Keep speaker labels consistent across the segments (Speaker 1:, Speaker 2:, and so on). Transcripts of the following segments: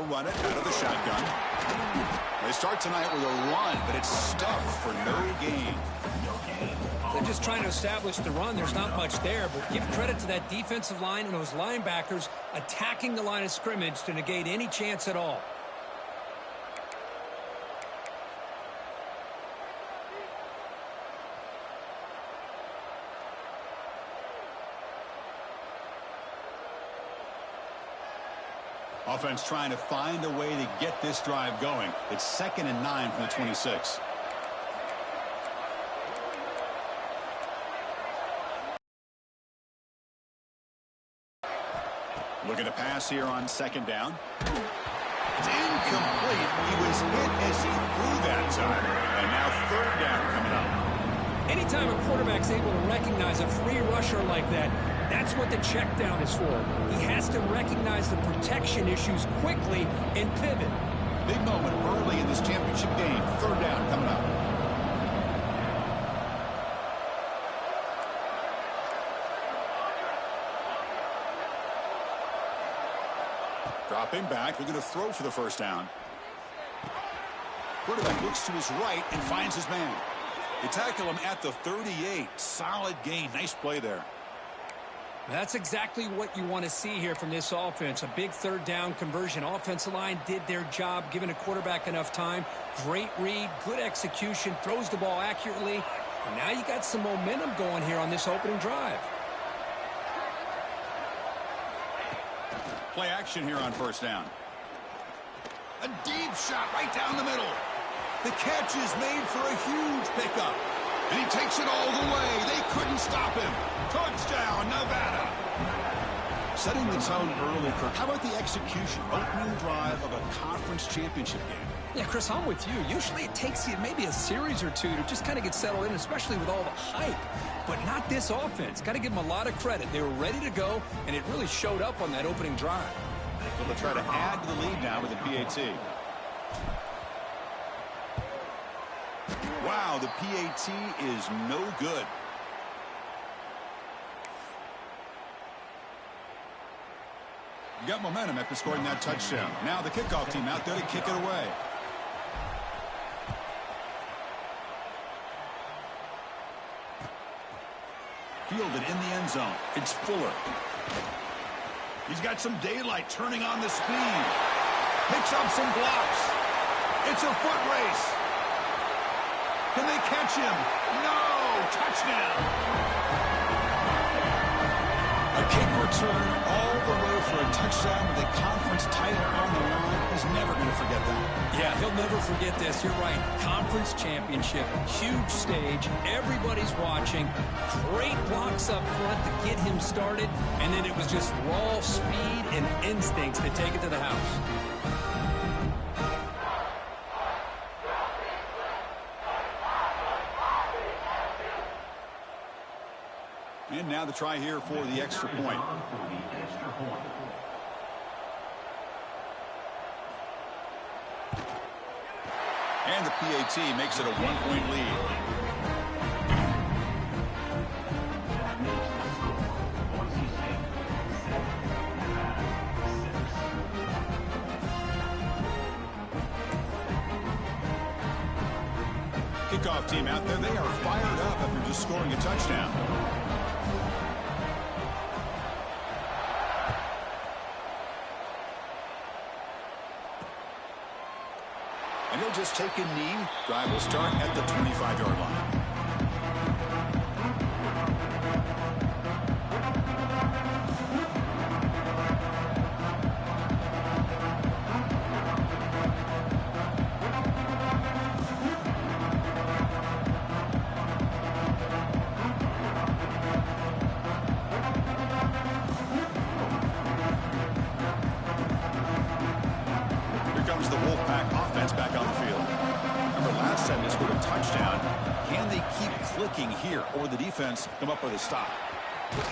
Speaker 1: They'll run it out of the shotgun. They start tonight with a run, but it's stuffed for no gain.
Speaker 2: They're just trying to establish the run. There's not much there, but give credit to that defensive line and those linebackers attacking the line of scrimmage to negate any chance at all.
Speaker 1: Offense trying to find a way to get this drive going. It's 2nd and 9 from the 26. Looking to pass here on 2nd down. It's incomplete. He was hit as he threw that time. And now 3rd down coming up.
Speaker 2: Anytime a quarterback's able to recognize a free rusher like that, that's what the check down is for. He has to recognize the protection issues quickly and pivot.
Speaker 1: Big moment early in this championship game. 3rd down coming up. Dropping back. They're going to throw for the 1st down. Quarterback looks to his right and finds his man. They tackle him at the 38. Solid gain. Nice play there.
Speaker 2: That's exactly what you want to see here from this offense. A big 3rd down conversion. Offensive line did their job, giving a quarterback enough time. Great read, good execution, throws the ball accurately. And now you got some momentum going here on this opening drive.
Speaker 1: Play action here on 1st down. A deep shot right down the middle. The catch is made for a huge pickup. And he takes it all the way. They couldn't stop him. Touchdown, Nevada. Setting the tone early, Kirk. How about the execution? Opening drive of a conference championship game.
Speaker 2: Yeah, Chris, I'm with you. Usually it takes you maybe a series or two to just kind of get settled in, especially with all the hype. But not this offense. Got to give them a lot of credit. They were ready to go, and it really showed up on that opening drive.
Speaker 1: So they'll try to add to the lead now with a PAT. Wow, the PAT is no good. You got momentum after scoring that touchdown. Now the kickoff team out there to kick it away. Fielded in the end zone. It's Fuller. He's got some daylight turning on the speed. Picks up some blocks. It's a foot race. Can they catch him? No! Touchdown! A kick return all the way for a touchdown with a conference title on the line. He's never going to forget that.
Speaker 2: Yeah, he'll never forget this. You're right. Conference championship, huge stage. Everybody's watching. Great blocks up front to get him started. And then it was just raw speed and instincts to take it to the house.
Speaker 1: And now the try here for the extra point. And the PAT makes it a 1-point lead. Kickoff team out there, they are fired up after just scoring a touchdown. And he'll just take a knee. Drive will start at the 25-yard line. The Wolfpack offense back on the field. Remember last time they scored a touchdown. Can they keep clicking here, or the defense come up with a stop?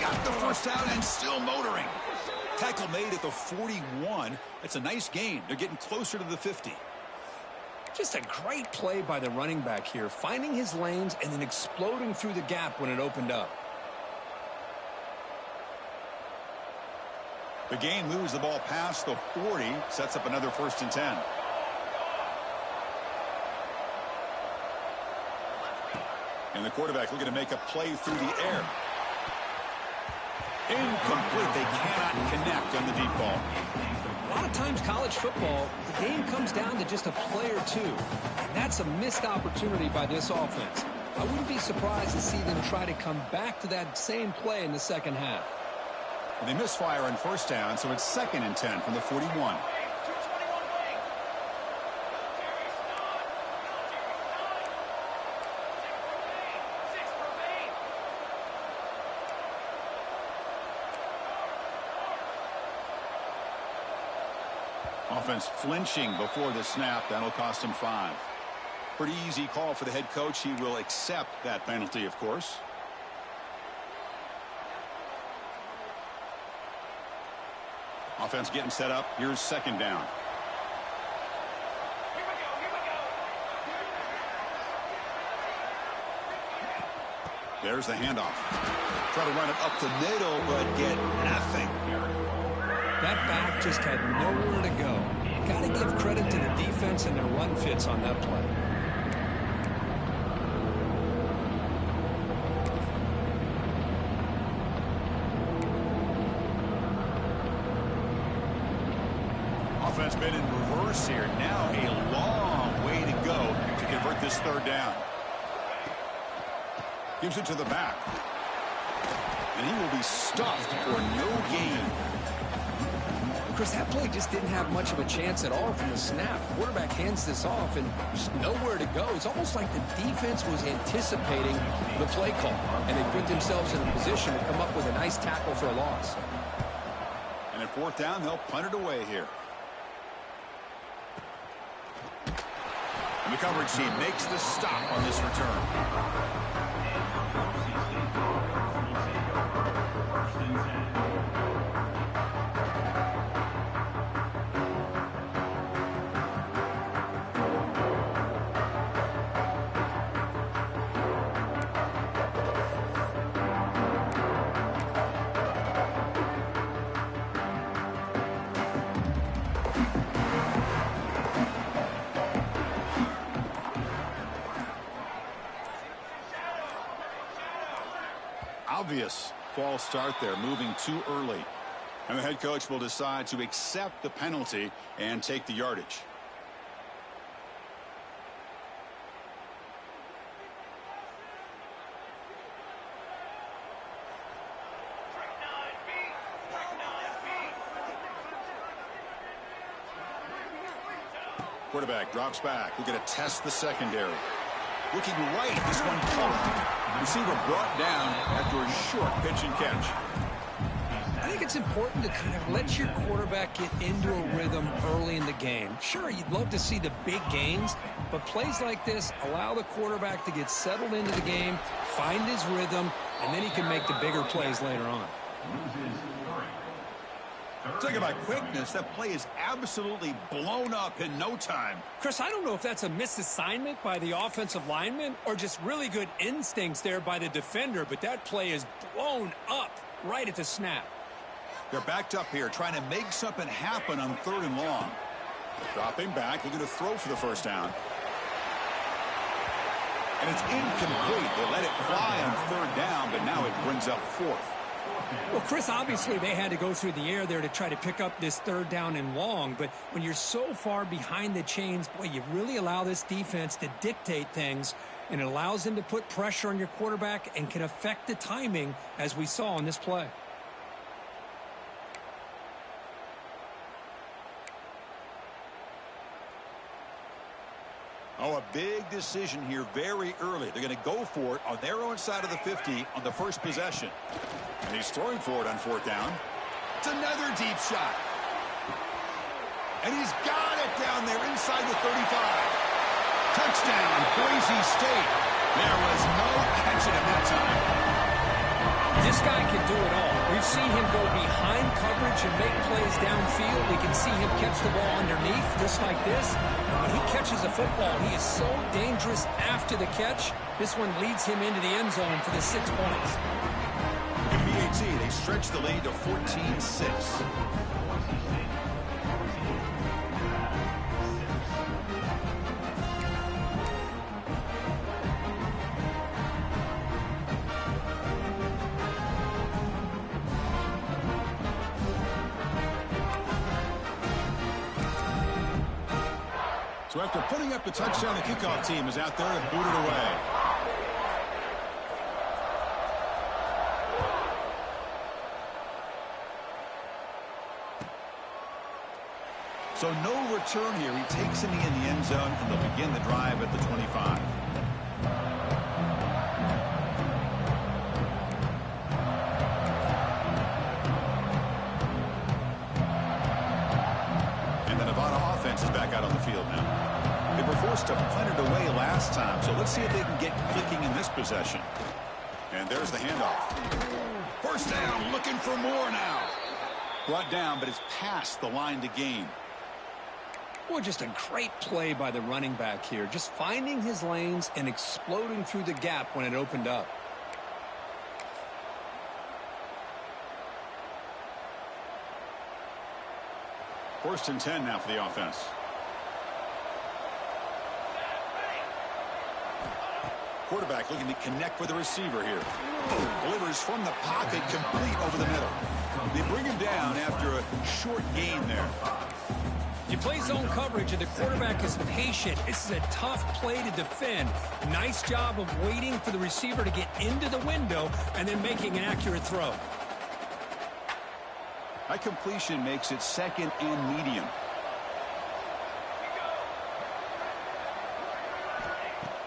Speaker 1: Got the first down and still motoring. Tackle made at the 41. That's a nice gain. They're getting closer to the 50.
Speaker 2: Just a great play by the running back here, finding his lanes and then exploding through the gap when it opened up.
Speaker 1: The game moves the ball past the 40, sets up another 1st and 10. And the quarterback looking to make a play through the air. Incomplete. They cannot connect on the deep ball.
Speaker 2: A lot of times college football, the game comes down to just a play or two. And that's a missed opportunity by this offense. I wouldn't be surprised to see them try to come back to that same play in the second half.
Speaker 1: They misfire on 1st down, so it's 2nd and 10 from the 41. Offense flinching before the snap. That'll cost him 5. Pretty easy call for the head coach. He will accept that penalty, of course. Offense getting set up. Here's 2nd down. There's the handoff. Try to run it up the middle, but get nothing.
Speaker 2: That back just had nowhere to go. Got to give credit to the defense and their run fits on that play.
Speaker 1: Offense been in reverse here. Now a long way to go to convert this 3rd down. Gives it to the back. And he will be stuffed for no gain.
Speaker 2: Chris, that play just didn't have much of a chance at all from the snap. Quarterback hands this off and just nowhere to go. It's almost like the defense was anticipating the play call, and they put themselves in a position to come up with a nice tackle for a loss.
Speaker 1: And at 4th down, they'll punt it away here. And the coverage team makes the stop on this return. Obvious false start there, moving too early. And the head coach will decide to accept the penalty and take the yardage. Quarterback drops back. We're going to test the secondary. Looking right, this one caught. Receiver brought down after a short pitch and catch.
Speaker 2: I think it's important to kind of let your quarterback get into a rhythm early in the game. Sure, you'd love to see the big gains, but plays like this allow the quarterback to get settled into the game, find his rhythm, and then he can make the bigger plays later on.
Speaker 1: Talk about quickness. That play is absolutely blown up in no time.
Speaker 2: Chris, I don't know if that's a misassignment by the offensive lineman or just really good instincts there by the defender, but that play is blown up right at the snap.
Speaker 1: They're backed up here trying to make something happen on 3rd and long. Dropping back, looking to throw for the 1st down. And it's incomplete. They let it fly on 3rd down, but now it brings up 4th.
Speaker 2: Well, Chris, obviously they had to go through the air there to try to pick up this 3rd down and long, but when you're so far behind the chains, boy, you really allow this defense to dictate things, and it allows them to put pressure on your quarterback and can affect the timing, as we saw on this play.
Speaker 1: Oh, a big decision here very early. They're going to go for it on their own side of the 50 on the first possession. And he's throwing for it on 4th down. It's another deep shot. And he's got it down there inside the 35. Touchdown, Boise State. There was no catching him that time.
Speaker 2: This guy can do it all. We've seen him go behind coverage and make plays downfield. We can see him catch the ball underneath just like this. When he catches a football, he is so dangerous after the catch. This one leads him into the end zone for the 6 points.
Speaker 1: It can be a JT, they stretch the lead to 14-6. So after putting up the touchdown, the kickoff team is out there and booted away. So no return here. He takes him in the end zone, and they'll begin the drive at the 25. Is back out on the field now. They were forced to punt it away last time, so let's see if they can get clicking in this possession. And there's the handoff. First down, looking for more now. Brought down, but it's past the line to gain.
Speaker 2: Well, just a great play by the running back here. Just finding his lanes and exploding through the gap when it opened up.
Speaker 1: First and 10 now for the offense. Quarterback looking to connect with the receiver here. Delivers from the pocket, complete over the middle. They bring him down after a short gain there.
Speaker 2: You play zone coverage and the quarterback is patient. This is a tough play to defend. Nice job of waiting for the receiver to get into the window and then making an accurate throw.
Speaker 1: That completion makes it second and medium.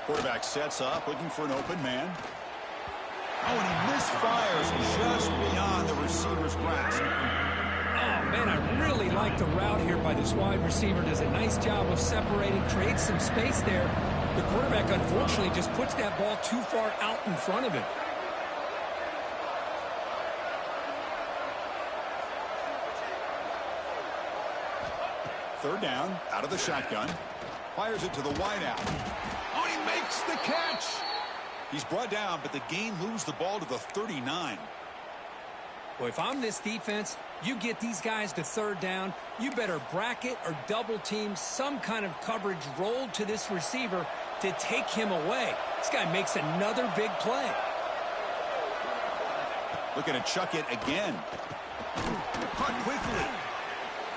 Speaker 1: Quarterback sets up, looking for an open man. Oh, and he misfires just beyond the receiver's grasp.
Speaker 2: Oh, man, I really like the route here by this wide receiver. Does a nice job of separating, creates some space there. The quarterback, unfortunately, just puts that ball too far out in front of him.
Speaker 1: Third down, out of the shotgun. Fires it to the wideout. Oh, he makes the catch. He's brought down, but the gain moves the ball to the 39.
Speaker 2: Well, if I'm this defense, you get these guys to third down, you better bracket or double team some kind of coverage rolled to this receiver to take him away. This guy makes another big play.
Speaker 1: Looking to chuck it again. Caught quickly.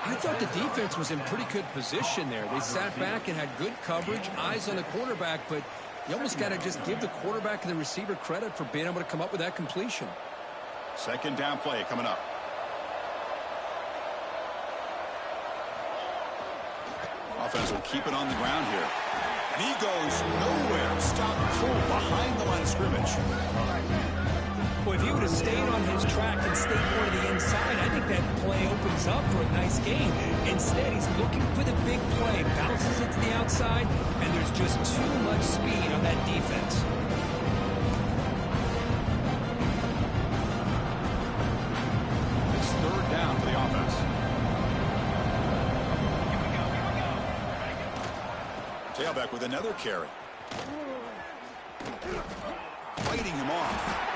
Speaker 2: I thought the defense was in pretty good position there. They sat back and had good coverage, eyes on the quarterback, but you almost got to just give the quarterback and the receiver credit for being able to come up with that completion.
Speaker 1: Second down play coming up. Offense will keep it on the ground here. And he goes nowhere. Stopped cold behind the line of scrimmage.
Speaker 2: Well, if he would have stayed on his track and stayed more to the inside, I think that play opens up for a nice gain. Instead, he's looking for the big play, bounces it to the outside, and there's just too much speed on that defense.
Speaker 1: It's third down for the offense. Tailback with another carry. Fighting him off.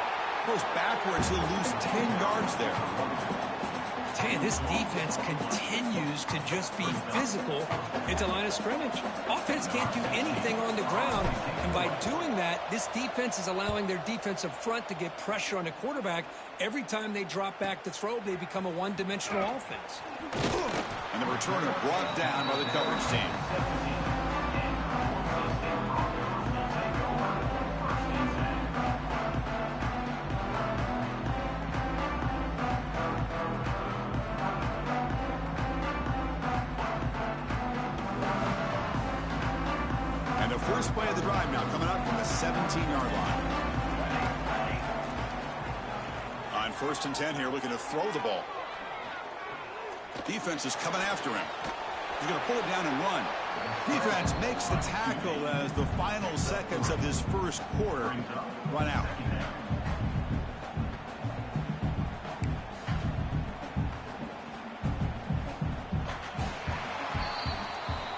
Speaker 1: Goes backwards, he'll lose 10 yards there.
Speaker 2: Tell you, this defense continues to just be physical into line of scrimmage. Offense can't do anything on the ground, and by doing that, this defense is allowing their defensive front to get pressure on the quarterback. Every time they drop back to throw, they become a one-dimensional offense.
Speaker 1: And the returner brought down by the coverage team. First play of the drive now coming up from the 17-yard line. On first and 10 here, looking to throw the ball. Defense is coming after him. He's going to pull it down and run. Defense makes the tackle as the final seconds of this first quarter run out.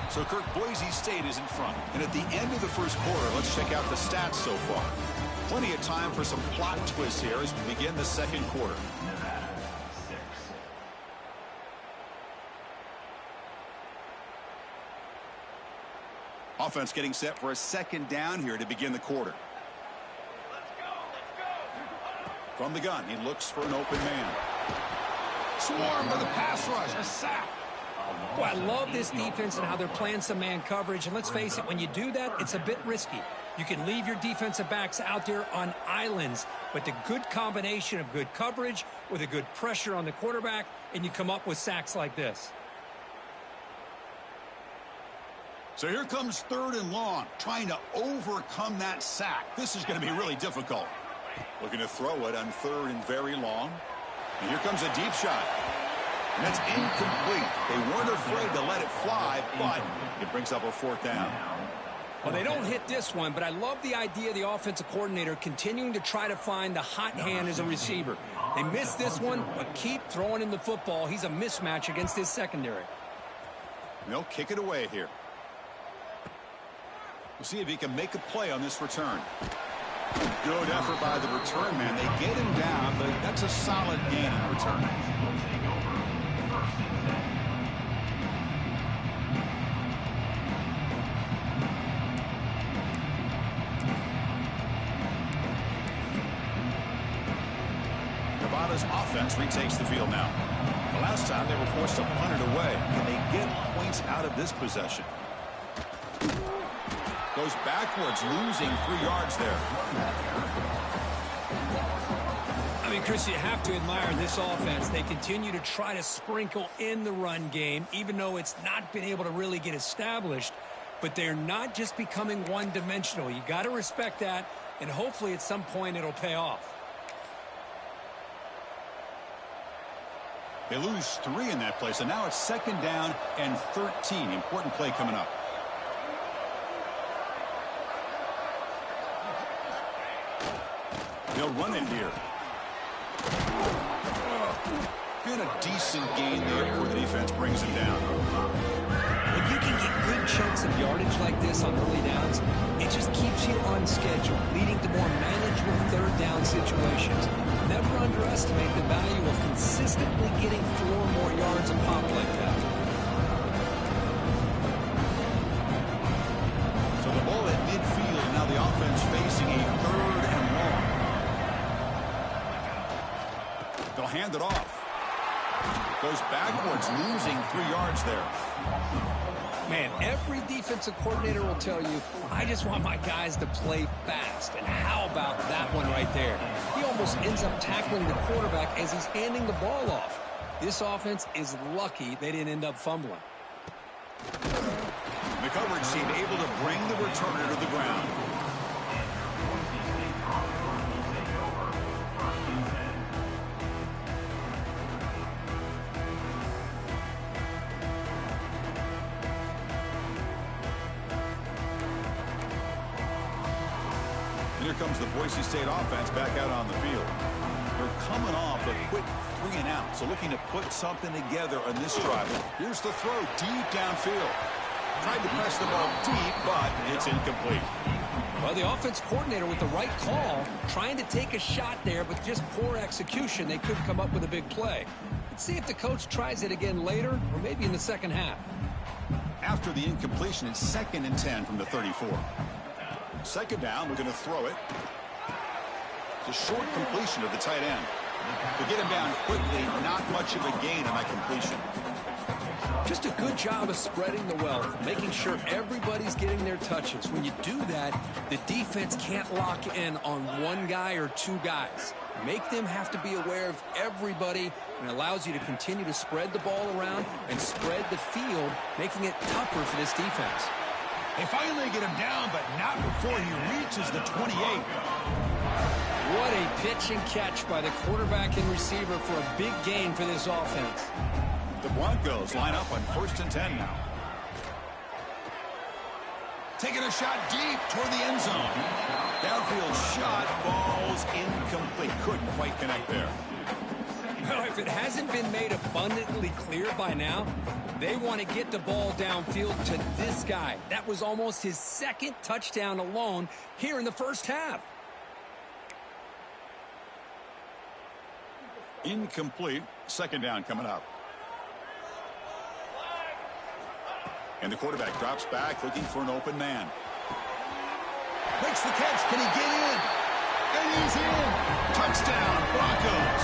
Speaker 1: So, Kirk, Boise State is in front. And at the end of the first quarter, let's check out the stats so far. Plenty of time for some plot twists here as we begin the second quarter. Offense getting set for a second down here to begin the quarter. From the gun, he looks for an open man. Swarmed by the pass rush, a sack.
Speaker 2: Boy, I love this defense and how they're playing some man coverage. And let's face it, when you do that, it's a bit risky. You can leave your defensive backs out there on islands, but the good combination of good coverage with a good pressure on the quarterback, and you come up with sacks like this.
Speaker 1: So here comes third and long, trying to overcome that sack. This is going to be really difficult. Looking to throw it on third and very long. And here comes a deep shot. And that's incomplete. They weren't afraid to let it fly, but it brings up a fourth down.
Speaker 2: Well, they don't hit this one, but I love the idea of the offensive coordinator continuing to try to find the hot hand as a receiver. They missed this one, but keep throwing him the football. He's a mismatch against his secondary.
Speaker 1: They'll kick it away here. We'll see if he can make a play on this return. Good effort by the return man. They get him down, but that's a solid gain in return. Nevada's offense retakes the field now. The last time they were forced to punt it away. Can they get points out of this possession? Goes backwards, losing 3 yards there.
Speaker 2: I mean, Chris, you have to admire this offense. They continue to try to sprinkle in the run game, even though it's not been able to really get established. But they're not just becoming one-dimensional. You got to respect that, and hopefully at some point it'll pay off.
Speaker 1: They lose 3 in that play, so now it's second down and 13. Important play coming up. They'll run it here. And a decent gain there before the defense brings him down.
Speaker 2: When you can get good chunks of yardage like this on early downs, it just keeps you on schedule, leading to more manageable third down situations. Never underestimate the value of consistently getting 4 more yards a pop like that.
Speaker 1: So the ball at midfield, now the offense facing a third and long. They'll hand it off. Goes backwards, losing 3 yards there.
Speaker 2: Man, every defensive coordinator will tell you, I just want my guys to play fast. And how about that one right there? He almost ends up tackling the quarterback as he's handing the ball off. This offense is lucky they didn't end up fumbling.
Speaker 1: The coverage team able to bring the returner to the ground. Here comes the Boise State offense back out on the field. They're coming off a quick 3 and out, so looking to put something together on this drive. Here's the throw deep downfield. Tried to press the ball deep, but it's incomplete.
Speaker 2: Well, the offense coordinator with the right call, trying to take a shot there, but just poor execution. They couldn't come up with a big play. Let's see if the coach tries it again later, or maybe in the second half.
Speaker 1: After the incompletion, it's 2nd and 10 from the 34. Second down, we're going to throw it. It's a short completion of the tight end. To get him down quickly, not much of a gain on that completion.
Speaker 2: Just a good job of spreading the wealth, making sure everybody's getting their touches. When you do that, the defense can't lock in on one guy or 2 guys. Make them have to be aware of everybody, and allows you to continue to spread the ball around and spread the field, making it tougher for this defense.
Speaker 1: They finally get him down, but not before he reaches the 28.
Speaker 2: What a pitch and catch by the quarterback and receiver for a big gain for this offense.
Speaker 1: The Broncos line up on 1st and 10 now. Taking a shot deep toward the end zone. Downfield shot falls incomplete. Couldn't quite connect there.
Speaker 2: Well, if it hasn't been made abundantly clear by now, they want to get the ball downfield to this guy. That was almost his 2nd touchdown alone here in the first half.
Speaker 1: Incomplete. Second down coming up. And the quarterback drops back looking for an open man. Makes the catch. Can he get in? And he's in. Touchdown, Broncos.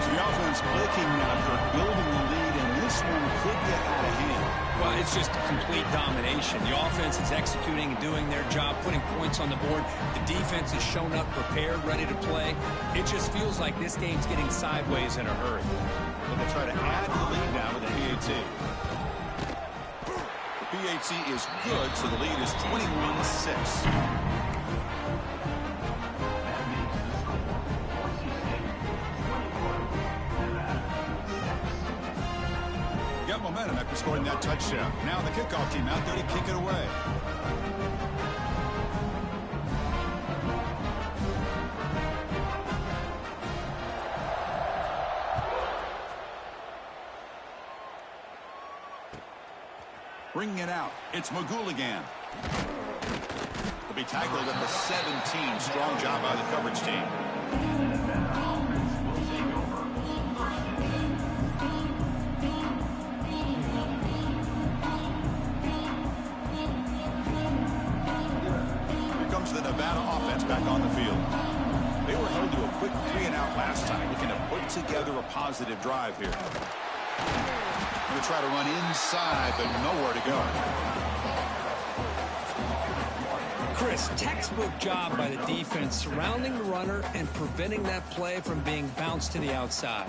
Speaker 1: So the offense clicking now for building the lead, and this one could get out of hand.
Speaker 2: Well, it's just complete domination. The offense is executing and doing their job, putting points on the board. The defense has shown up prepared, ready to play. It just feels like this game's getting sideways in a hurry.
Speaker 1: So they'll try to add the lead now with the PAT. The PAT is good, so the lead is 21-6. Got momentum after scoring that touchdown. Now the kickoff team out there to kick it away. Bringing it out. It's Magouligan. He'll be tackled at the 17. Strong job by the coverage team. The Nevada offense back on the field. They were held to a quick 3-and-out last time, looking to put together a positive drive here. Going to try to run inside, but nowhere to go.
Speaker 2: Chris, textbook job by the defense surrounding the runner and preventing that play from being bounced to the outside.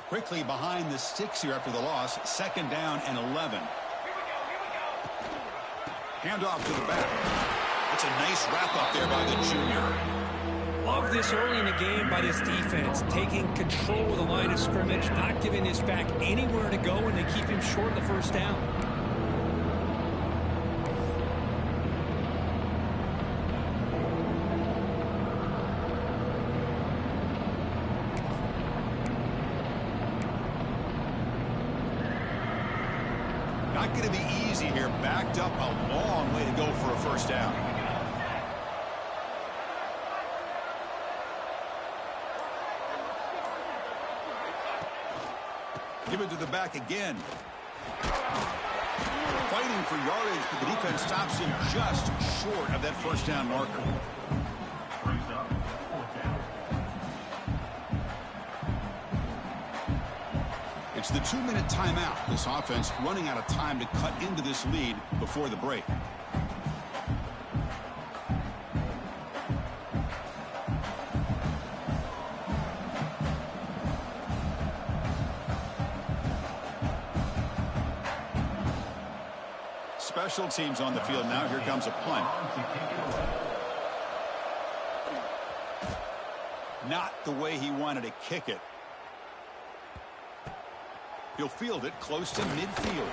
Speaker 1: Quickly behind the sticks here after the loss. Second down and 11. Hand off to the back. It's a nice wrap-up there by the junior.
Speaker 2: Love this early in the game by this defense, taking control of the line of scrimmage, not giving this back anywhere to go, and they keep him short of the first down.
Speaker 1: Not going to be easy here. Backed up a long way to go for a first down. Give it to the back again. Fighting for yardage, but the defense stops him just short of that first down marker. It's the 2-minute timeout. This offense running out of time to cut into this lead before the break. Special teams on the field now. Here comes a punt. Not the way he wanted to kick it. He'll field it close to midfield.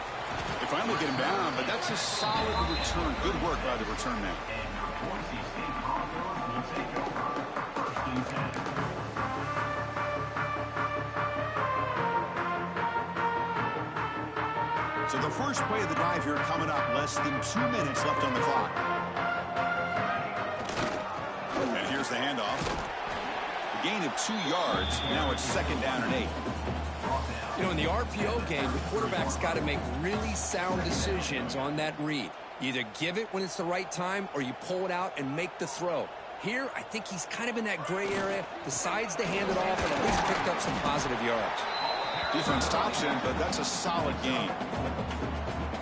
Speaker 1: They finally get him down, but that's a solid return. Good work by the return man. So the first play of the drive here coming up. Less than 2 minutes left on the clock. And here's the handoff. A gain of 2 yards. Now it's second down and 8.
Speaker 2: You know, in the RPO game, the quarterback's got to make really sound decisions on that read. You either give it when it's the right time or you pull it out and make the throw. Here, I think he's kind of in that gray area, decides to hand it off, and at least picked up some positive yards.
Speaker 1: Defense stops him, but that's a solid gain.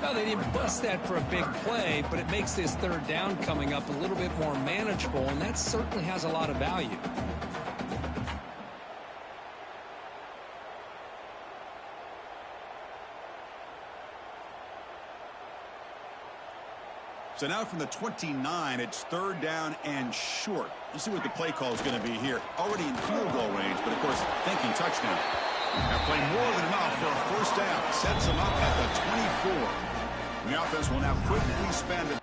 Speaker 2: Well, they didn't bust that for a big play, but it makes this third down coming up a little bit more manageable, and that certainly has a lot of value.
Speaker 1: So now from the 29, it's third down and short. Let's see what the play call is going to be here. Already in field goal range, but of course, thinking touchdown. That play more than enough for a first down. Sets them up at the 24. And the offense will now quickly spend it.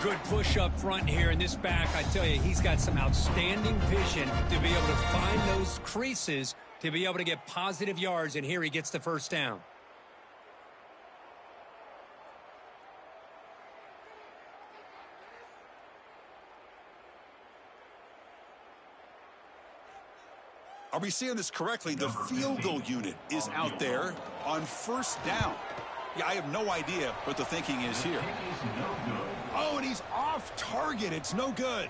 Speaker 2: Good push up front here, in this back, I tell you, he's got some outstanding vision to be able to find those creases to be able to get positive yards, and here he gets the first down.
Speaker 1: Are we seeing this correctly? The field goal unit is out there on first down. Yeah, I have no idea what the thinking is here. Oh, and he's off target. It's no good.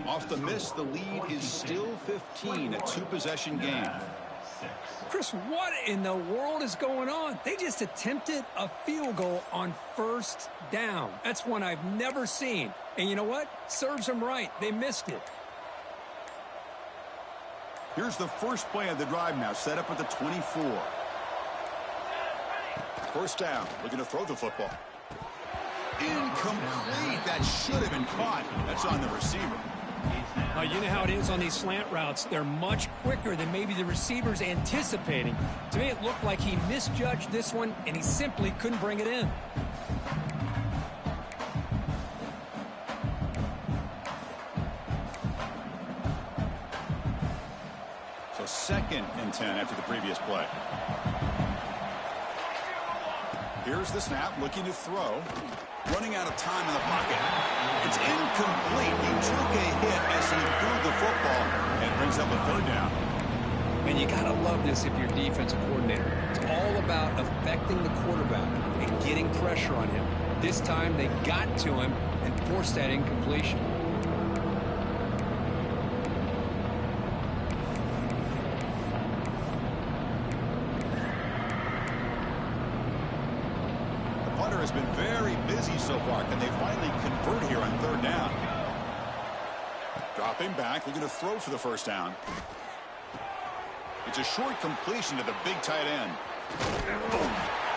Speaker 1: Off the miss, the lead is still 15, a two-possession game.
Speaker 2: Chris, what in the world is going on? They just attempted a field goal on first down. That's one I've never seen. And you know what? Serves them right. They missed it.
Speaker 1: Here's the first play of the drive now, set up at the 24. First down, looking to throw the football. Incomplete. That should have been caught. That's on the receiver.
Speaker 2: You know how it is on these slant routes. They're much quicker than maybe the receiver's anticipating. To me, it looked like he misjudged this one, and he simply couldn't bring it in.
Speaker 1: So 2nd and 10 after the previous play. Here's the snap, looking to throw. Running out of time in the pocket. It's incomplete. He took a hit as he threw the football and brings up a 3rd down.
Speaker 2: And you got to love this if you're defensive coordinator. It's all about affecting the quarterback and getting pressure on him. This time they got to him and forced that incompletion.
Speaker 1: Has been very busy so far. Can they finally convert here on 3rd down? Dropping back, looking to throw for the first down. It's a short completion to the big tight end. Boom.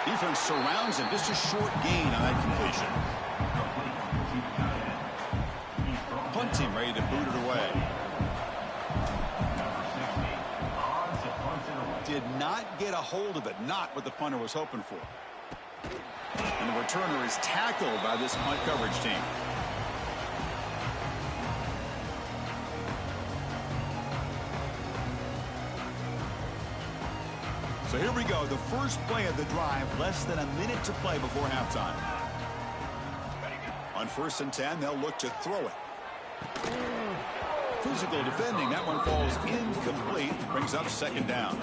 Speaker 1: Defense surrounds him. Just a short gain on that completion. Punt team ready to boot it away. Did not get a hold of it. Not what the punter was hoping for. And the returner is tackled by this punt coverage team. So here we go. The first play of the drive. Less than a minute to play before halftime. On 1st and 10, they'll look to throw it. Physical defending. That one falls incomplete. Brings up 2nd down.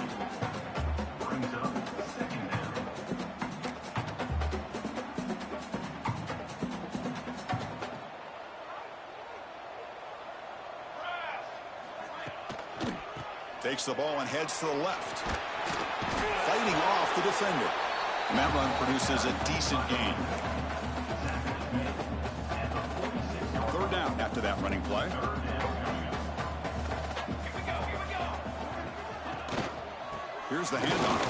Speaker 1: Takes the ball and heads to the left. Fighting off the defender. And that run produces a decent gain. 3rd down after that running play. Here's the handoff.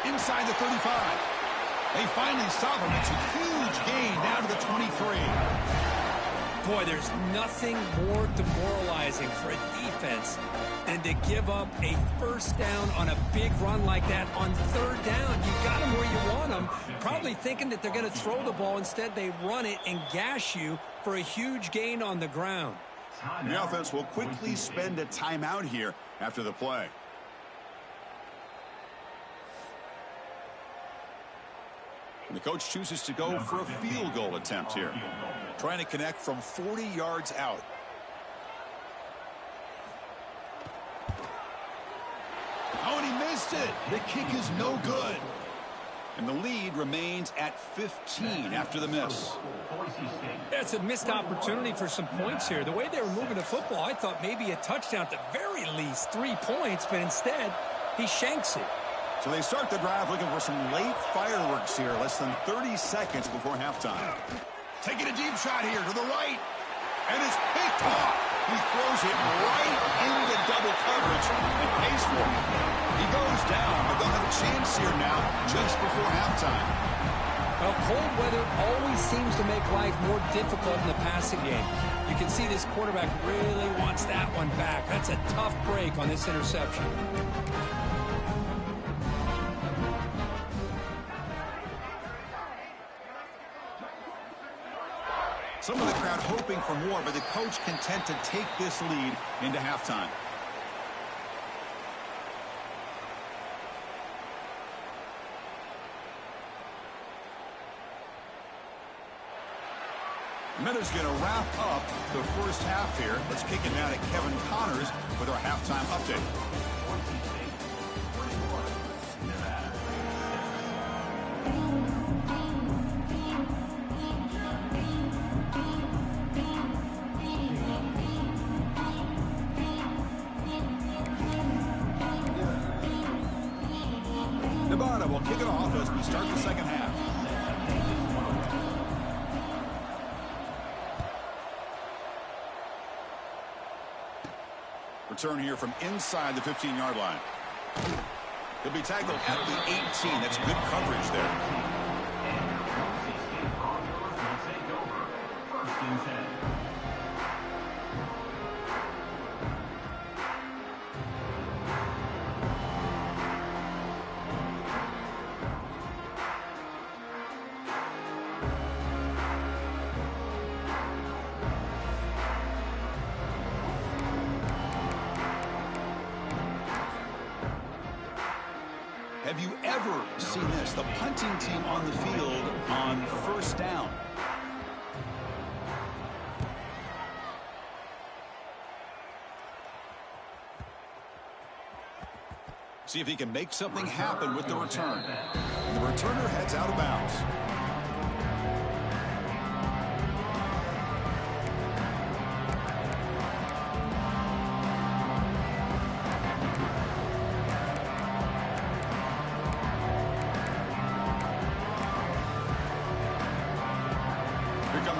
Speaker 1: Inside the 35. They finally stop him. It's a huge gain down to the 23.
Speaker 2: Boy, there's nothing more demoralizing for a defense than to give up a first down on a big run like that on 3rd down. You got them where you want them, probably thinking that they're going to throw the ball. Instead, they run it and gash you for a huge gain on the ground.
Speaker 1: The offense will quickly spend a timeout here after the play. And the coach chooses to go for a field goal attempt here. Trying to connect from 40 yards out. Oh, and he missed it. The kick is no good. And the lead remains at 15 after the miss.
Speaker 2: That's a missed opportunity for some points here. The way they were moving the football, I thought maybe a touchdown at the very least, 3 points, but instead he shanks it.
Speaker 1: So they start the drive looking for some late fireworks here, less than 30 seconds before halftime. Taking a deep shot here to the right, and it's picked off. He throws it right into double coverage and pays for it. He goes down, but they'll have a chance here now just before halftime.
Speaker 2: Well, cold weather always seems to make life more difficult in the passing game. You can see this quarterback really wants that one back. That's a tough break on this interception.
Speaker 1: Some of the crowd hoping for more, but the coach content to take this lead into halftime. Miller's going to wrap up the first half here. Let's kick it down to Kevin Connors with our halftime update. Nevada will kick it off as we start the second half. Return here from inside the 15-yard line. He'll be tackled at the 18. That's good coverage there. Have you ever seen this? The punting team on the field on first down. See if he can make something happen with the return. And the returner heads out of bounds.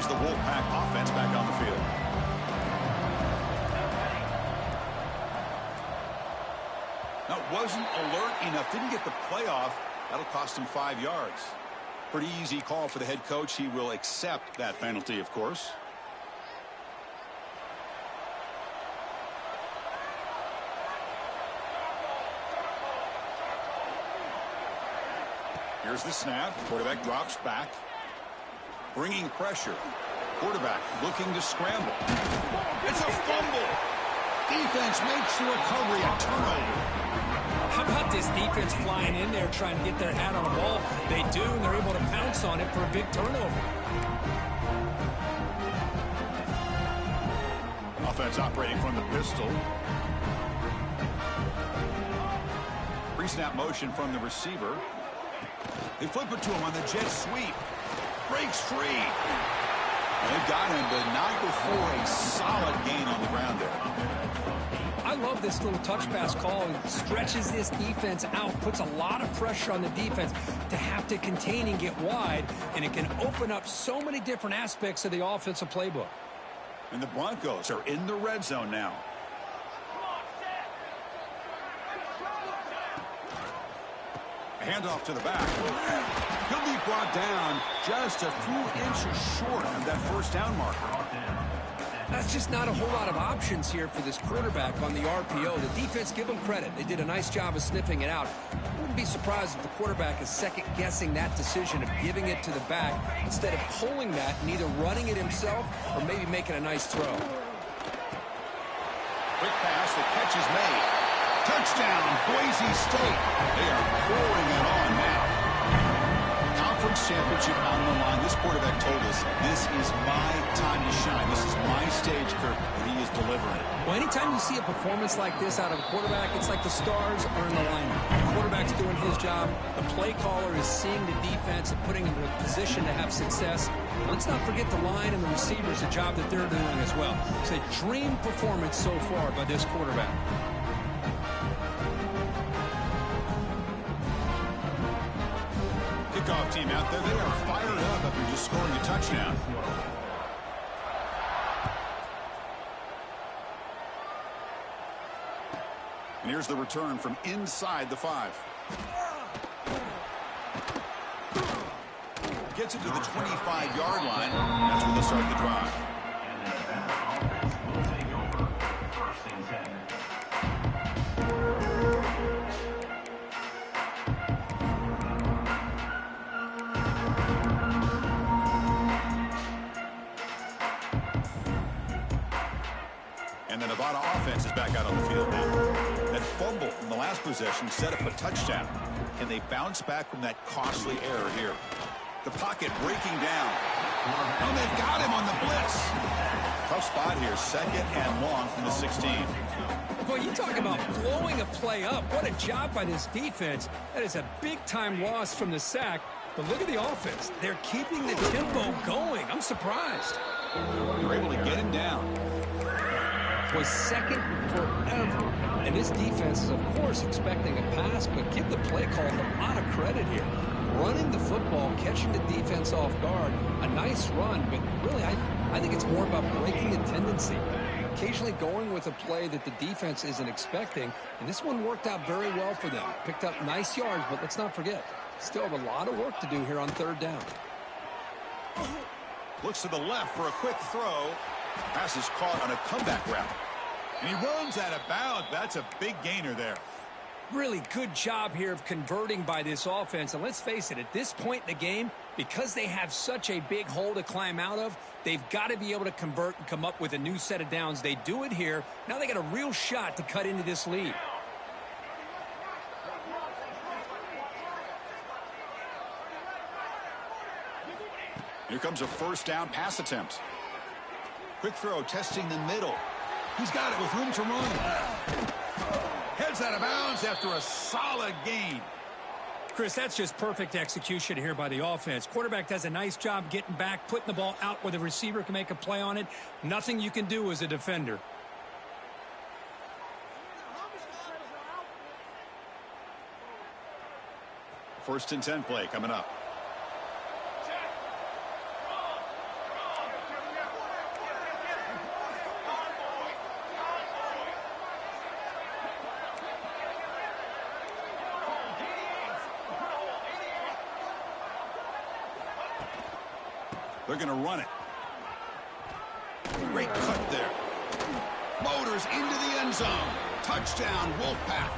Speaker 1: The Wolfpack offense back on the field. Now, wasn't alert enough, didn't get the playoff. That'll cost him 5 yards. Pretty easy call for the head coach. He will accept that penalty, of course. Here's the snap. Quarterback drops back. Bringing pressure. Quarterback looking to scramble. It's a fumble. Defense makes the recovery a turnover.
Speaker 2: How about this defense flying in there trying to get their hat on the ball? They do, and they're able to pounce on it for a big turnover.
Speaker 1: Offense operating from the pistol. Pre-snap motion from the receiver. They flip it to him on the jet sweep. Breaks free. They've got him, but not before a solid gain on the ground there.
Speaker 2: I love this little touch pass call. It stretches this defense out, puts a lot of pressure on the defense to have to contain and get wide, and it can open up so many different aspects of the offensive playbook.
Speaker 1: And the Broncos are in the red zone now. Handoff to the back. He'll be brought down just a few inches short of that first down marker.
Speaker 2: That's just not a whole lot of options here for this quarterback on the RPO. The defense, give them credit. They did a nice job of sniffing it out. I wouldn't be surprised if the quarterback is second-guessing that decision of giving it to the back instead of pulling that and either running it himself or maybe making a nice throw.
Speaker 1: Quick pass, the catch is made. Touchdown, Boise State. They are pouring it on now. Conference championship on the line. This quarterback told us, this is my time to shine. This is my stage, Kirk, and he is delivering.
Speaker 2: Well, anytime you see a performance like this out of a quarterback, it's like the stars are in alignment. The quarterback's doing his job. The play caller is seeing the defense and putting him in a position to have success. Let's not forget the line and the receivers, the job that they're doing as well. It's a dream performance so far by this quarterback.
Speaker 1: Kickoff team out there. They are fired up after just scoring a touchdown. And here's the return from inside the 5. Gets it to the 25-yard line. That's where they'll start the drive. the Nevada offense is back out on the field now. That fumble from the last possession set up a touchdown. Can they bounce back from that costly error here? The pocket breaking down. Oh, they've got him on the blitz. Tough spot here, 2nd and long from the 16.
Speaker 2: Boy, you talk about blowing a play up. What a job by this defense. That is a big-time loss from the sack. But look at the offense. They're keeping the tempo going. I'm surprised.
Speaker 1: They're able to get him down.
Speaker 2: Was second forever. And this defense is, of course, expecting a pass, but give the play call a lot of credit here. Running the football, catching the defense off guard. A nice run, but really, I think it's more about breaking a tendency. Occasionally going with a play that the defense isn't expecting, and this one worked out very well for them. Picked up nice yards, but let's not forget, still have a lot of work to do here on 3rd down.
Speaker 1: Looks to the left for a quick throw. Pass is caught on a comeback route. And he runs out of bounds. That's a big gainer there.
Speaker 2: Really good job here of converting by this offense. And let's face it, at this point in the game, because they have such a big hole to climb out of, they've got to be able to convert and come up with a new set of downs. They do it here. Now they got a real shot to cut into this lead.
Speaker 1: Here comes a 1st down pass attempt. Quick throw testing the middle. He's got it with room to run. Heads out of bounds after a solid gain.
Speaker 2: Chris, that's just perfect execution here by the offense. Quarterback does a nice job getting back, putting the ball out where the receiver can make a play on it. Nothing you can do as a defender.
Speaker 1: First and 10 play coming up. They're going to run it. Great cut there. Motors into the end zone. Touchdown, Wolfpack.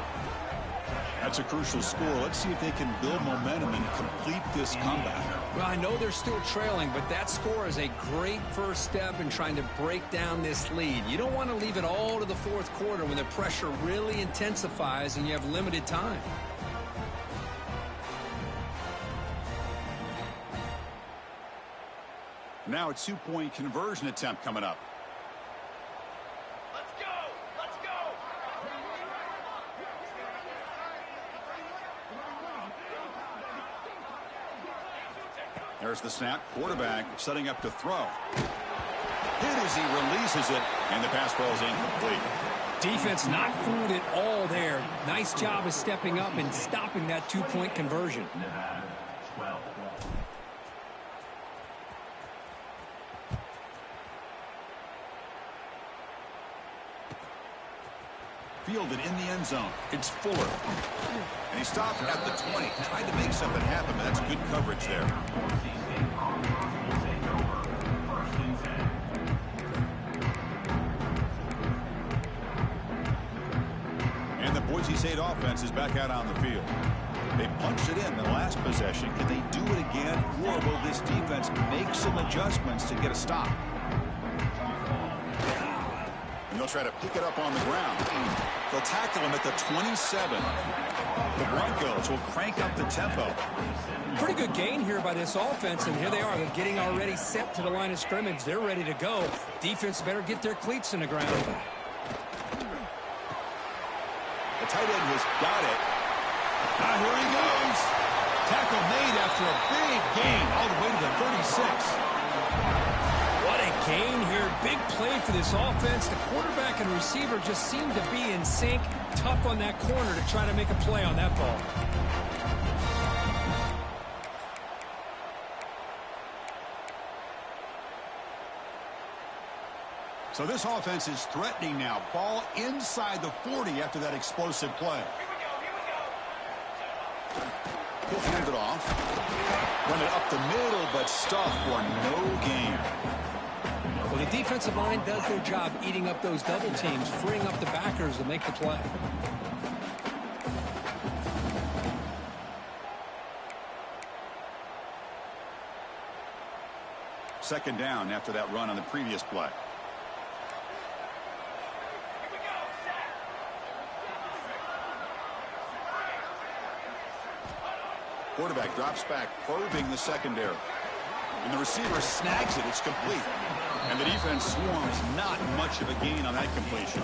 Speaker 1: That's a crucial score. Let's see if they can build momentum and complete this comeback.
Speaker 2: Well, I know they're still trailing, but that score is a great first step in trying to break down this lead. You don't want to leave it all to the 4th quarter when the pressure really intensifies and you have limited time.
Speaker 1: Now a 2-point conversion attempt coming up.
Speaker 3: Let's go! Let's go!
Speaker 1: There's the snap. Quarterback setting up to throw. Hit as he releases it, and the pass ball is incomplete.
Speaker 2: Defense not fooled at all there. Nice job of stepping up and stopping that 2-point conversion.
Speaker 1: Fielded in the end zone. It's Fuller. And he stopped at the 20. Tried to make something happen, but that's good coverage there. And the Boise State offense is back out on the field. They punched it in the last possession. Can they do it again, or will this defense make some adjustments to get a stop? And they'll try to pick it up on the ground. They'll tackle him at the 27. The Broncos will crank up the tempo.
Speaker 2: Pretty good gain here by this offense, and here they are. They're getting already set to the line of scrimmage. They're ready to go. Defense better get their cleats in the ground.
Speaker 1: The tight end has got it. Now here he goes. Tackle made after a big gain all the way to the 36.
Speaker 2: What a gain here. Big play for this offense. The quarterback and receiver just seem to be in sync. Tough on that corner to try to make a play on that ball.
Speaker 1: So this offense is threatening now. Ball inside the 40 after that explosive play. He'll hand it off. Run it up the middle, but stuffed for no gain.
Speaker 2: Well, the defensive line does their job eating up those double teams, freeing up the backers to make the play.
Speaker 1: Second down after that run on the previous play. Quarterback drops back, probing the secondary. And the receiver snags it. It's complete. And the defense swarms. Not much of a gain on that completion.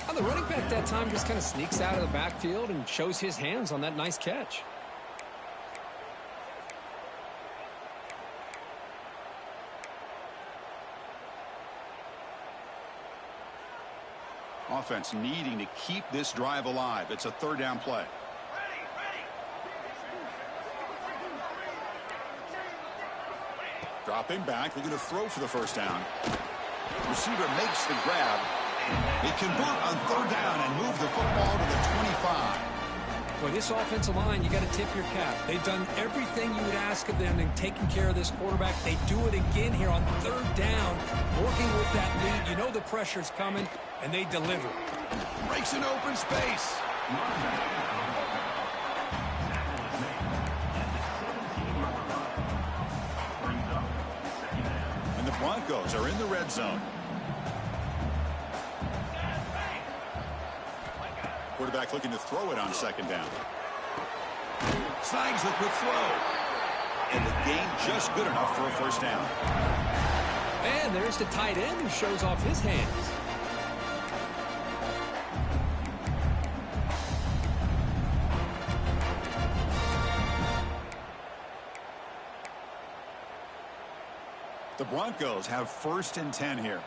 Speaker 2: Well, the running back that time just kind of sneaks out of the backfield and shows his hands on that nice catch.
Speaker 1: Offense needing to keep this drive alive. It's a third down play. Dropping back, looking to throw for the first down. Receiver makes the grab. They convert on third down and move the football to the 25.
Speaker 2: Boy, this offensive line, you got to tip your cap. They've done everything you would ask of them in taking care of this quarterback. They do it again here on third down, working with that lead. You know the pressure's coming, and they deliver.
Speaker 1: Breaks an open space. And the Broncos are in the red zone. Quarterback looking to throw it on second down. Snags the quick throw. And the gain just good enough for a first down.
Speaker 2: And there's the tight end who shows off his hands.
Speaker 1: The Broncos have 1st and 10 here.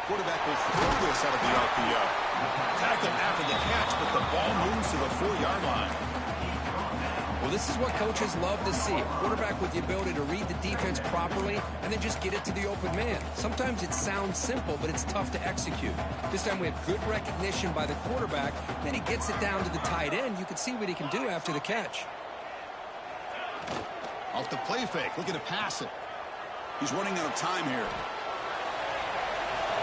Speaker 1: Quarterback will throw this out of the RPO. Tackle after the catch, but the ball moves to the 4-yard line.
Speaker 2: Well, this is what coaches love to see. A quarterback with the ability to read the defense properly and then just get it to the open man. Sometimes it sounds simple, but it's tough to execute. This time we have good recognition by the quarterback. Then he gets it down to the tight end. You can see what he can do after the catch.
Speaker 1: Off the play fake, looking to pass it. He's running out of time here.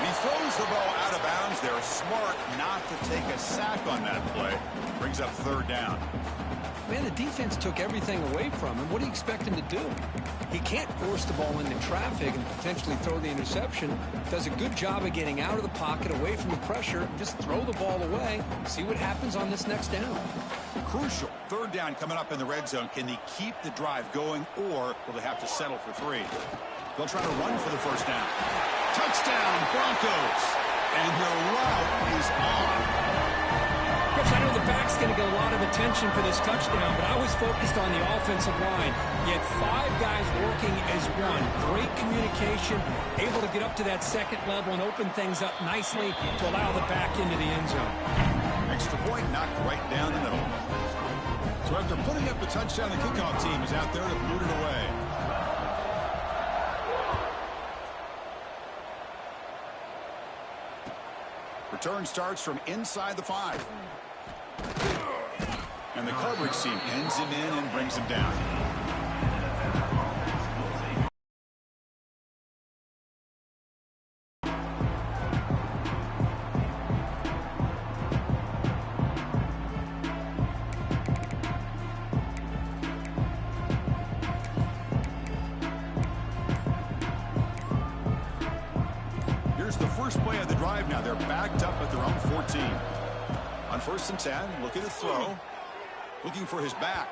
Speaker 1: He throws the ball out of bounds. They're smart not to take a sack on that play. Brings up third down.
Speaker 2: Man, the defense took everything away from him. What do you expect him to do? He can't force the ball into traffic and potentially throw the interception. Does a good job of getting out of the pocket, away from the pressure, just throw the ball away, see what happens on this next down.
Speaker 1: Crucial. Third down coming up in the red zone. Can they keep the drive going, or will they have to settle for 3? They'll try to run for the first down. Touchdown, Broncos. And their route is on.
Speaker 2: Coach, I know the back's going to get a lot of attention for this touchdown, but I was focused on the offensive line. You had 5 guys working as one. Great communication, able to get up to that second level and open things up nicely to allow the back into the end zone.
Speaker 1: Extra point knocked right down the middle. So after putting up the touchdown, the kickoff team is out there to boot it away. Return starts from inside the 5. And the coverage team pins him in and brings him down. Here's the first play of the drive now. They're backed up at their own 14. On 1st and 10, looking to throw. Looking for his back.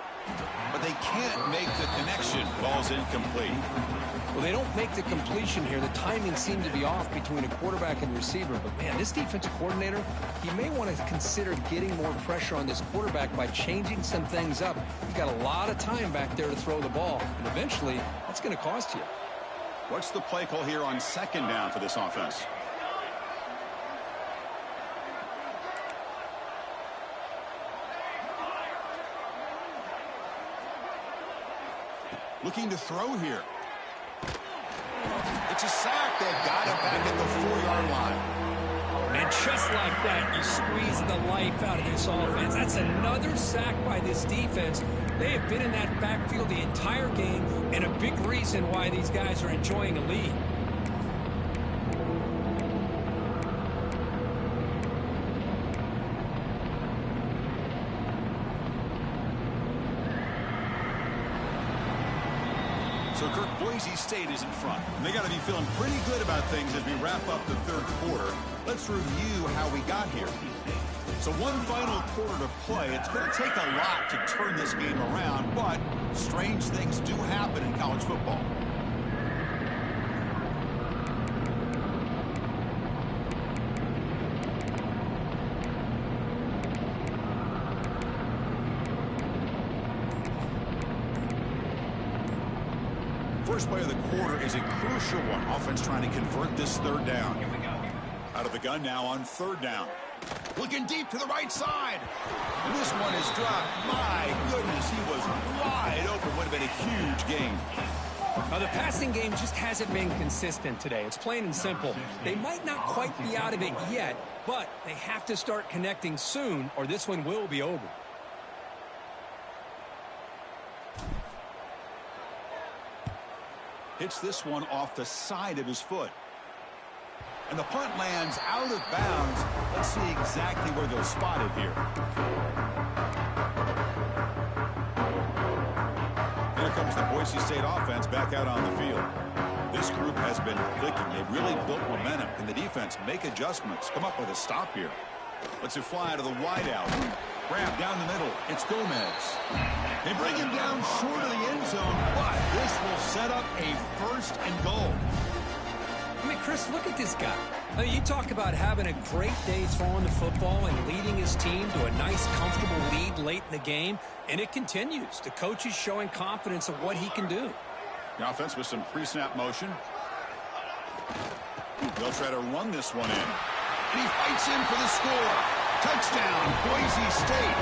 Speaker 1: But they can't make the connection. Ball's incomplete.
Speaker 2: Well, they don't make the completion here. The timing seemed to be off between a quarterback and receiver. But, man, this defensive coordinator, he may want to consider getting more pressure on this quarterback by changing some things up. He's got a lot of time back there to throw the ball. And eventually, that's going to cost you.
Speaker 1: What's the play call here on second down for this offense? Looking to throw here. It's a sack. They've got it back at the 4-yard line.
Speaker 2: And just like that, you squeeze the life out of this offense. That's another sack by this defense. They have been in that backfield the entire game, and a big reason why these guys are enjoying a lead.
Speaker 1: So Boise State is in front. And they got to be feeling pretty good about things as we wrap up the third quarter. Let's review how we got here. So one final quarter to play. It's going to take a lot to turn this game around, but strange things do happen in college football. First play of the quarter is a crucial one. Offense trying to convert this third down. Out of the gun now on third down. Looking deep to the right side. And this one is dropped. My goodness, he was wide open. Would have been a huge gain.
Speaker 2: Now, the passing game just hasn't been consistent today. It's plain and simple. They might not quite be out of it yet, but they have to start connecting soon, or this one will be over.
Speaker 1: Hits this one off the side of his foot. And the punt lands out of bounds. Let's see exactly where they'll spot it here. Here comes the Boise State offense back out on the field. This group has been clicking. They've really built momentum. Can the defense make adjustments? Come up with a stop here. Let's it fly to the wideout. Grab down the middle. It's Gomez. They bring him down short of the end zone, but this will set up a first and goal.
Speaker 2: I mean, Chris, look at this guy. I mean, you talk about having a great day throwing the football and leading his team to a nice, comfortable lead late in the game, and it continues. The coach is showing confidence of what he can do.
Speaker 1: The offense with some pre-snap motion. They'll try to run this one in. And he fights in for the score. Touchdown, Boise State.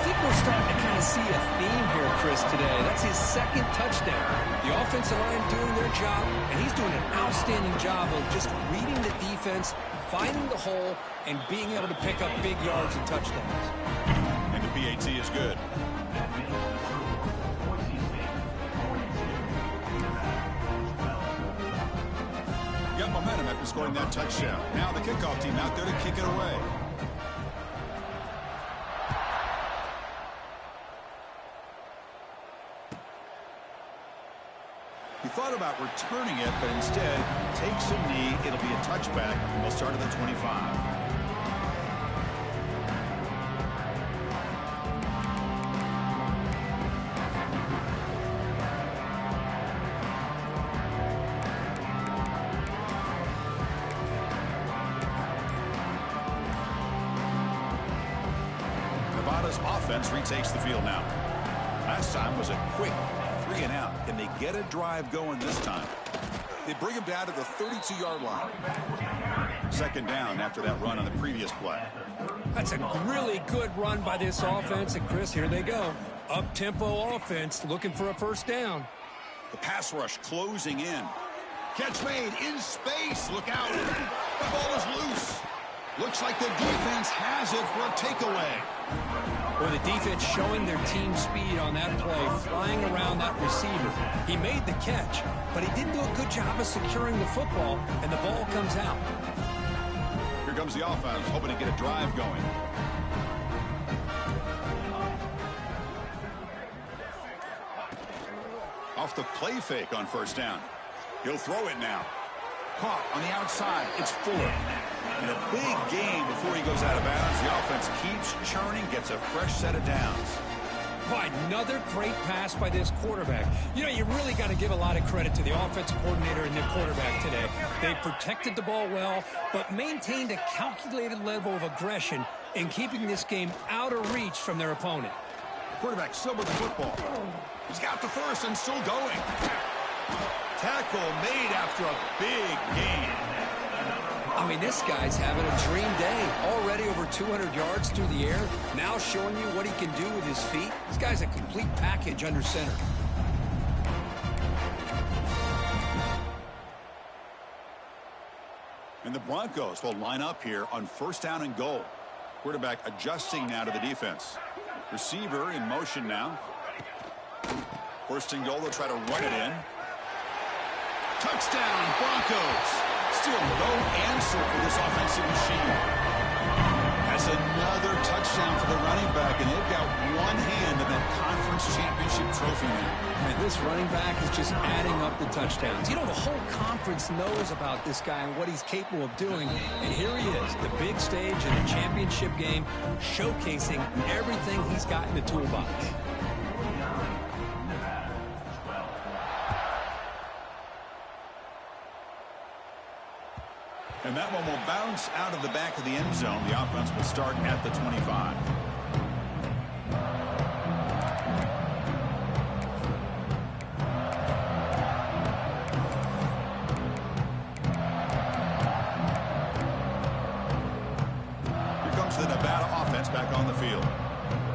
Speaker 2: I think we're starting to kind of see a theme here, Chris, today. That's his second touchdown. The offensive line doing their job, and he's doing an outstanding job of just reading the defense, finding the hole, and being able to pick up big yards and touchdowns.
Speaker 1: And the PAT is good. Got momentum after scoring that touchdown. Now the kickoff team out there to kick it away. He thought about returning it, but instead takes a knee. It'll be a touchback. We'll start at the 25. Nevada's offense retakes the field now. Last time was a quick 3 and out. Can they get a drive going this time? They bring him down to the 32-yard line. Second down after that run on the previous play.
Speaker 2: That's a really good run by this offense. And, Chris, here they go. Up-tempo offense looking for a first down.
Speaker 1: The pass rush closing in. Catch made in space. Look out. The ball is loose. Looks like the defense has it for a takeaway.
Speaker 2: Or the defense showing their team speed on that play, flying around that receiver. He made the catch, but he didn't do a good job of securing the football, and the ball comes out.
Speaker 1: Here comes the offense, hoping to get a drive going. Off the play fake on first down. He'll throw it now. Caught on the outside. It's Fuller. And a big gain before he goes out of bounds. The offense keeps churning, gets a fresh set of downs.
Speaker 2: Boy, another great pass by this quarterback. You know, you really got to give a lot of credit to the offensive coordinator and the quarterback today. They protected the ball well, but maintained a calculated level of aggression in keeping this game out of reach from their opponent.
Speaker 1: Quarterback still with the football. He's got the first and still going. Tackle made after a big gain.
Speaker 2: I mean, this guy's having a dream day. Already over 200 yards through the air. Now showing you what he can do with his feet. This guy's a complete package under center.
Speaker 1: And the Broncos will line up here on first down and goal. Quarterback adjusting now to the defense. Receiver in motion now. First and goal, they'll try to run it in. Touchdown, Broncos. Still no answer for this offensive machine. That's another touchdown for the running back, and they've got one hand in that conference championship trophy now.
Speaker 2: And this running back is just adding up the touchdowns. You know, the whole conference knows about this guy and what he's capable of doing. And here he is, the big stage in a championship game, showcasing everything he's got in the toolbox.
Speaker 1: And that one will bounce out of the back of the end zone. The offense will start at the 25. Here comes the Nevada offense back on the field.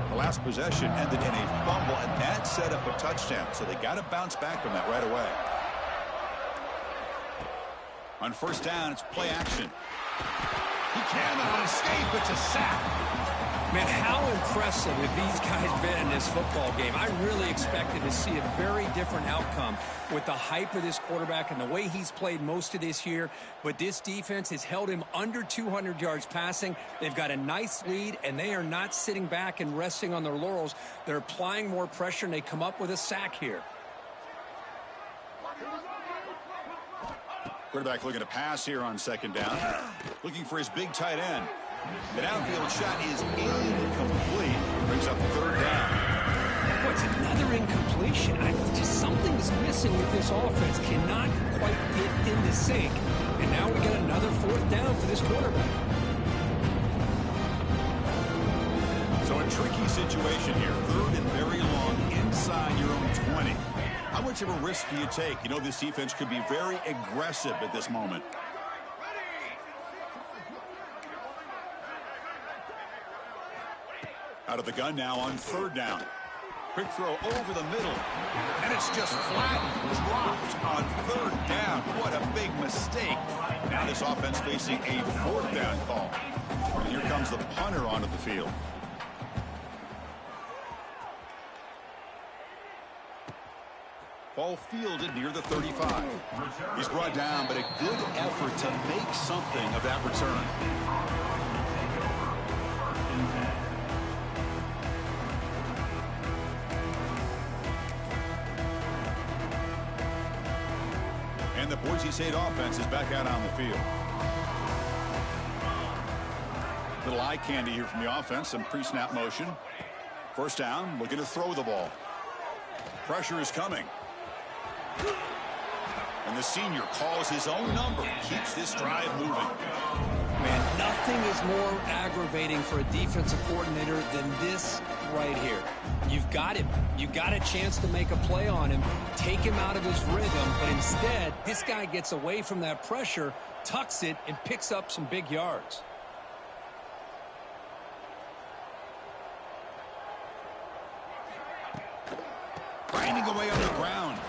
Speaker 1: The last possession ended in a fumble, and that set up a touchdown. So they got to bounce back from that right away. On first down, it's play action. He cannot escape. It's a sack.
Speaker 2: Man, how impressive have these guys been in this football game? I really expected to see a very different outcome with the hype of this quarterback and the way he's played most of this year. But this defense has held him under 200 yards passing. They've got a nice lead, and they are not sitting back and resting on their laurels. They're applying more pressure, and they come up with a sack here.
Speaker 1: Quarterback looking to pass here on second down. Looking for his big tight end. The downfield shot is incomplete. Brings up third down.
Speaker 2: Oh, it's another incompletion. Just something's missing with this offense. Cannot quite get in the sync. And now we got another fourth down for this quarterback.
Speaker 1: So a tricky situation here. Third and very long inside your own 20. How much of a risk do you take? You know, this defense could be very aggressive at this moment. Out of the gun now on third down. Quick throw over the middle. And it's just flat dropped on third down. What a big mistake. Now this offense facing a fourth down call. And here comes the punter onto the field. Ball fielded near the 35. He's brought down, but a good effort to make something of that return. And the Boise State offense is back out on the field. Little eye candy here from the offense, some pre-snap motion. First down, looking to throw the ball. Pressure is coming. And the senior calls his own number, keeps this drive moving.
Speaker 2: Man, nothing is more aggravating for a defensive coordinator than this right here. You've got him. You got a chance to make a play on him, take him out of his rhythm, but instead, this guy gets away from that pressure, tucks it, and picks up some big yards.
Speaker 1: Grinding away on the ground.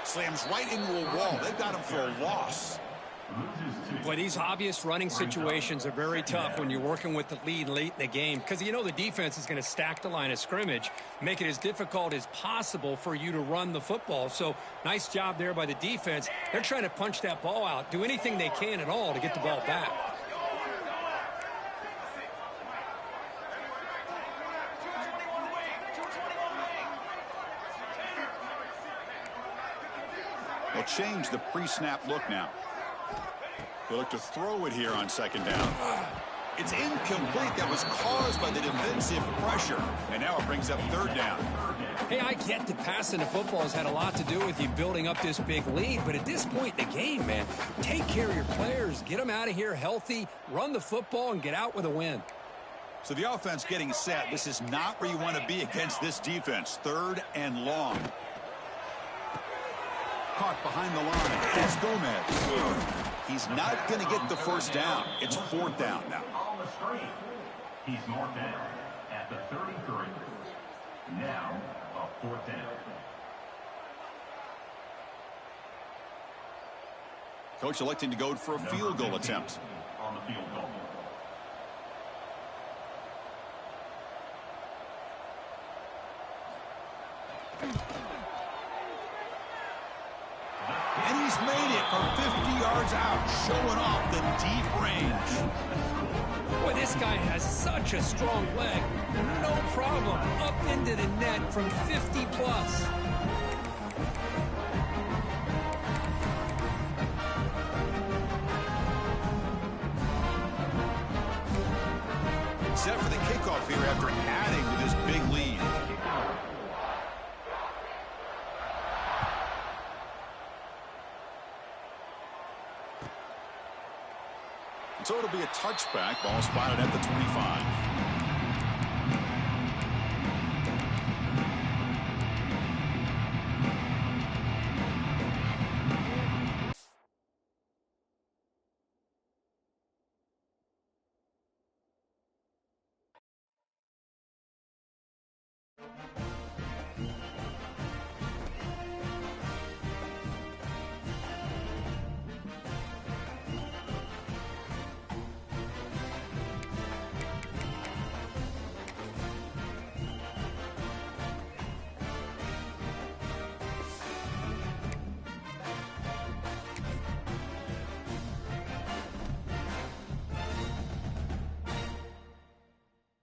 Speaker 1: Slams right into a wall. They've got him for a loss.
Speaker 2: Boy, these obvious running situations are very tough when you're working with the lead late in the game because you know the defense is going to stack the line of scrimmage, make it as difficult as possible for you to run the football. So nice job there by the defense. They're trying to punch that ball out, do anything they can at all to get the ball back.
Speaker 1: They'll change the pre-snap look now. They look to throw it here on second down. It's incomplete. That was caused by the defensive pressure. And now it brings up third down.
Speaker 2: Hey, I get that passing the football has had a lot to do with you building up this big lead, but at this point in the game, man, take care of your players, get them out of here healthy, run the football, and get out with a win.
Speaker 1: So the offense getting set. This is not where you want to be against this defense. Third and long. Caught behind the line. It's Gomez. He's not going to get the first down. It's fourth down now.
Speaker 3: On the screen, he's marked down at the 33. Now, a fourth down.
Speaker 1: Coach electing to go for a field goal attempt.
Speaker 3: On the field goal.
Speaker 1: And he's made it from 50 yards out, showing off the deep range.
Speaker 2: Boy, this guy has such a strong leg. No problem. Up into the net from 50 plus.
Speaker 1: Set for the kickoff here after adding to this big lead. So it'll be a touchback. Ball spotted at the 20.